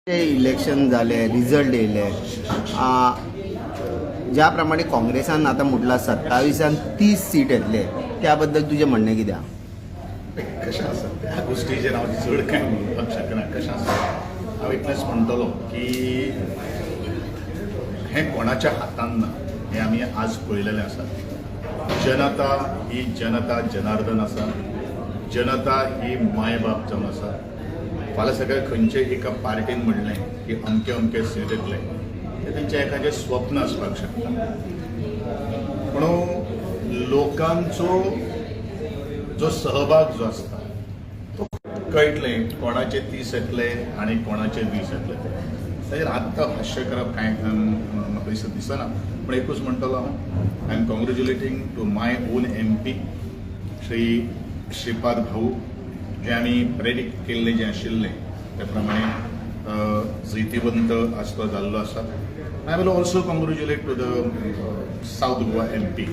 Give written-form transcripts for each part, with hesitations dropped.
ते इलेक्शन झाले, रिझल्ट येयले, ज्या प्रमाणे काँग्रेसान आता म्हटला 27 30 सीट येतले, त्याबद्दल तुझे म्हणणें कितें आहा? कशें आसा त्या गोष्टीचेर हांव चड कांय म्हणपाक शकना. कशें आसा हांव इतलेंच म्हणटलों की हें कोणाच्या हातांत ना, हें आमी आज पळयलेलें आसा. जनता ही जनता जनार्दन आसा. जनता ही माय बाप जावन आसा. फाल्यां सकाळीं खंयचेय एका पार्टीन म्हणलें की अमके अमके सीट येतले, तें तेंचें एखादें स्वप्न आसपाक शकता. पूण लोकांचो जो सहभाग जो आसता तो कळटलें कोणाचे 30 येतले आनी कोणाचे 20 येतले. ताजेर आत्तां भाश्य करप कांय म्हाका दिसना. पूण एकूच म्हणटलो हांव, I am congratulating to my own MP Shri Shripad Bhau, जे आमी प्रेडिक्ट केल्लें जें आशिल्लें त्या प्रमाणे जैतिवंत आज तो जाल्लो आसा. I will also congratulate to the South Goa MP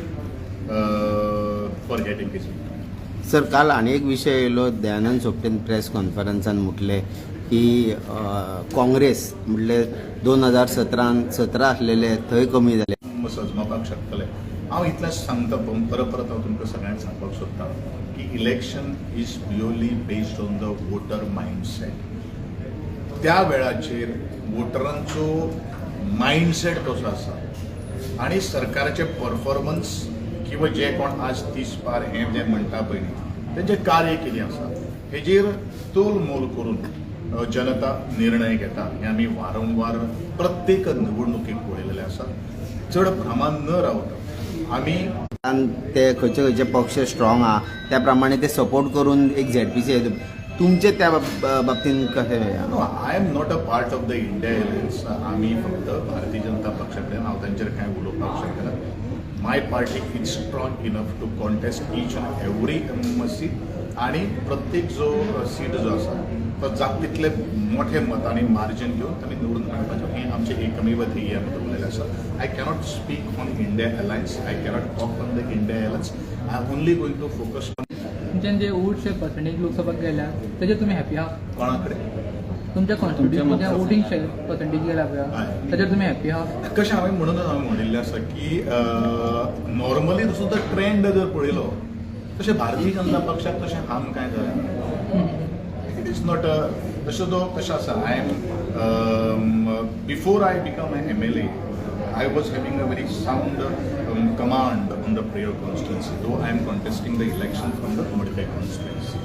for getting this. Sir, काल आनी एक विशय येयलो. दयानंद सोपटेन प्रेस कॉन्फरन्सान म्हटलें की काँग्रेस म्हणले 2017 आसलेले थंय कमी जाले. सजमपाक शकतले. हांव इतलेंच सांगता, परत हांव तुमकां सगळ्यांक सांगपाक सोदतां की election is purely based on the voter mindset. त्या वेळाचेर वोटरांचो मायंडसेट कसो आसा आनी सरकाराचे परफॉर्मन्स किंवा जे कोण आज 30 पार हें जें म्हणटा पळय तेंचें कार्य कितें आसा हेजेर तोल मोल करून जनता निर्णय घेता. हें आमी वारंवार प्रत्येक निवडणुकीक पळयलेलें आसा. चड भ्रमान न रावता आमी ते खंयचे खंयचे पक्ष स्ट्रॉंग आहा त्या प्रमाणे ते सपोर्ट करून एक ZPC तुमचे त्या बाबतीन कशें? I am not a part of the India alliance. आमी फक्त भारतीय जनता पक्षा कडेन हांव तांचेर कांय उलोवपाक शकना. My party is strong enough to contest each and every seat आनी प्रत्येक जो सीट जो आसा तो जाता तितले मोठे मतांनी मार्जीन घेवन आमी निवडून हाडपाचें हें आमचें एकमेव ध्येय आमी दवरलेलें आसा. I cannot speak on India alliance. I cannot talk on the India alliance. I am only going to focus on. तुमच्यान जे 8% लोकसभाक गेल्या तेजेर तुमी हॅपी आहा? कोणा कडेन? तुमच्या कॉन्स्टिट्युशनमध्ये वोटिंग पर्सेंटेज गेला पळय, तेजेर तुमी हॅपी आहा? कशें हांवें म्हणूनच हांवें म्हणिल्लें आसा की नॉर्मली तसो जर ट्रेंड जर पळयलो तशें भारतीय जनता पक्षाक तशें हार्म कांय जालें. इट इज नॉट तशें तो कशें आसा. I am before I become an MLA I was having a very sound command on the prayer constituency, though I am contesting the election from the Madhya constituency.